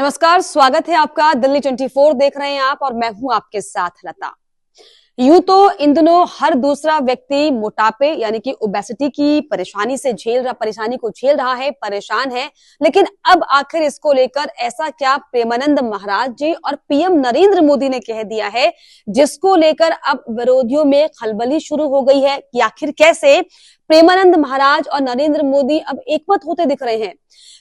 नमस्कार, स्वागत है आपका। दिल्ली 24 देख रहे हैं आप और मैं हूं आपके साथ लता। यूं तो इन दिनों हर दूसरा व्यक्ति मोटापे यानी कि ओबेसिटी की परेशानी को झेल रहा है, परेशान है। लेकिन अब आखिर इसको लेकर ऐसा क्या प्रेमानंद महाराज जी और पीएम नरेंद्र मोदी ने कह दिया है, जिसको लेकर अब विरोधियों में खलबली शुरू हो गई है कि आखिर कैसे प्रेमानंद महाराज और नरेंद्र मोदी अब एकमत होते दिख रहे हैं।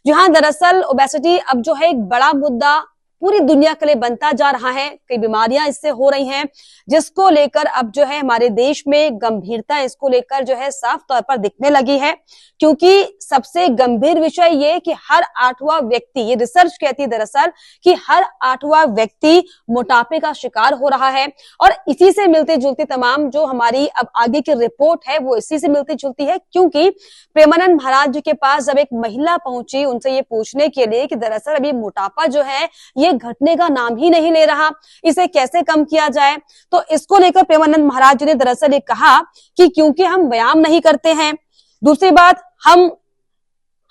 जहां दरअसल ओबेसिटी अब जो है एक बड़ा मुद्दा पूरी दुनिया के लिए बनता जा रहा है। कई बीमारियां इससे हो रही हैं, जिसको लेकर अब जो है हमारे देश में गंभीरता इसको लेकर जो है साफ तौर पर दिखने लगी है। क्योंकि सबसे गंभीर विषय ये कि हर 8वां व्यक्ति, ये रिसर्च कहती है दरअसल कि हर 8वां व्यक्ति मोटापे का शिकार हो रहा है। और इसी से मिलती जुलती तमाम जो हमारी अब आगे की रिपोर्ट है वो इसी से मिलती जुलती है। क्योंकि प्रेमानंद महाराज जी के पास जब एक महिला पहुंची उनसे ये पूछने के लिए कि दरअसल अभी मोटापा जो है ये घटने का नाम ही नहीं ले रहा, इसे कैसे कम किया जाए, तो इसको लेकर प्रेमानंद महाराज जी ने दरअसल ये कहा कि क्योंकि हम व्यायाम नहीं करते हैं, दूसरी बात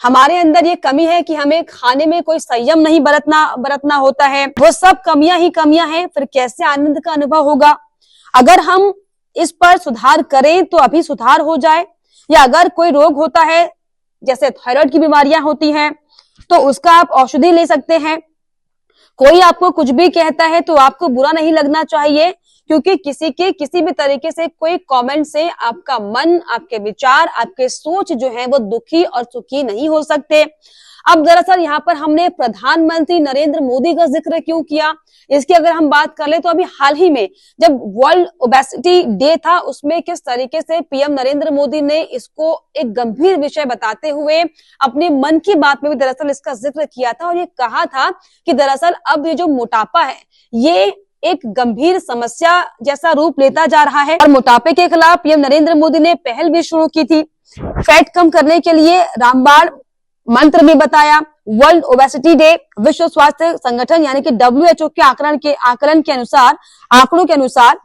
हमारे अंदर ये कमी है कि हमें खाने में कोई संयम नहीं बरतना होता है, वो सब कमियां ही कमियां हैं, फिर कैसे आनंद का अनुभव होगा। अगर हम इस पर सुधार करें तो अभी सुधार हो जाए, या अगर कोई रोग होता है जैसे थायराइड की बीमारियां होती हैं तो उसका आप औषधि ले सकते हैं। कोई आपको कुछ भी कहता है तो आपको बुरा नहीं लगना चाहिए, क्योंकि किसी भी तरीके से कोई कमेंट से आपका मन, आपके विचार, आपके सोच जो है वो दुखी और सुखी नहीं हो सकते। अब दरअसल यहाँ पर हमने प्रधानमंत्री नरेंद्र मोदी का जिक्र क्यों किया, इसकी अगर हम बात कर ले तो अभी हाल ही में जब वर्ल्ड ओबेसिटी डे था उसमें किस तरीके से पीएम नरेंद्र मोदी ने इसको एक गंभीर विषय बताते हुए अपने मन की बात में भी दरअसल इसका जिक्र किया था और ये कहा था कि दरअसल अब ये जो मोटापा है ये एक गंभीर समस्या जैसा रूप लेता जा रहा है। और मोटापे के खिलाफ पीएम नरेंद्र मोदी ने पहल भी शुरू की थी। फैट कम करने के लिए रामबाण मंत्र भी बताया। वर्ल्ड ओबेसिटी डे विश्व स्वास्थ्य संगठन यानी कि WHO के आंकड़ों के अनुसार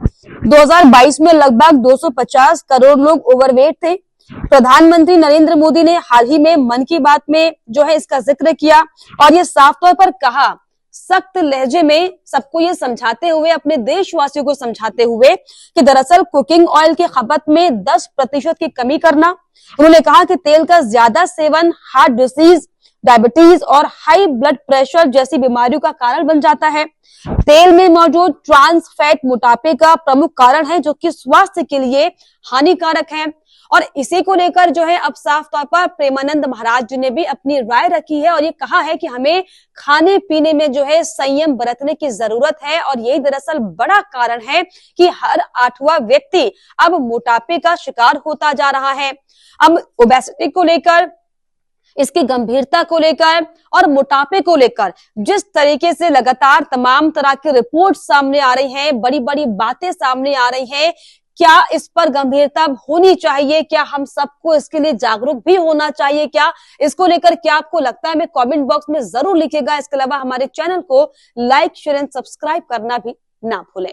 2022 में लगभग 250 करोड़ लोग ओवरवेट थे। प्रधानमंत्री नरेंद्र मोदी ने हाल ही में मन की बात में जो है इसका जिक्र किया और ये साफ तौर पर कहा, सख्त लहजे में सबको ये समझाते हुए, अपने देशवासियों को समझाते हुए कि दरअसल कुकिंग ऑयल की खपत में 10% की कमी करना। उन्होंने कहा कि तेल का ज्यादा सेवन हार्ट डिसीज, डायबिटीज और हाई ब्लड प्रेशर जैसी बीमारियों का कारण बन जाता है। तेल में मौजूद ट्रांस फैट मोटापे का प्रमुख कारण है, जो कि स्वास्थ्य के लिए हानिकारक है। और इसी को लेकर जो है अब साफ तौर पर प्रेमानंद महाराज जी ने भी अपनी राय रखी है और ये कहा है कि हमें खाने पीने में जो है संयम बरतने की जरूरत है। और यही दरअसल बड़ा कारण है कि हर 8वां व्यक्ति अब मोटापे का शिकार होता जा रहा है। अब ओबेसिटी को लेकर, इसकी गंभीरता को लेकर और मोटापे को लेकर जिस तरीके से लगातार तमाम तरह की रिपोर्ट सामने आ रही हैं, बड़ी बड़ी बातें सामने आ रही हैं, क्या इस पर गंभीरता होनी चाहिए, क्या हम सबको इसके लिए जागरूक भी होना चाहिए, क्या इसको लेकर क्या आपको लगता है, हमें कमेंट बॉक्स में जरूर लिखिएगा। इसके अलावा हमारे चैनल को लाइक, शेयर एंड सब्सक्राइब करना भी ना भूलें।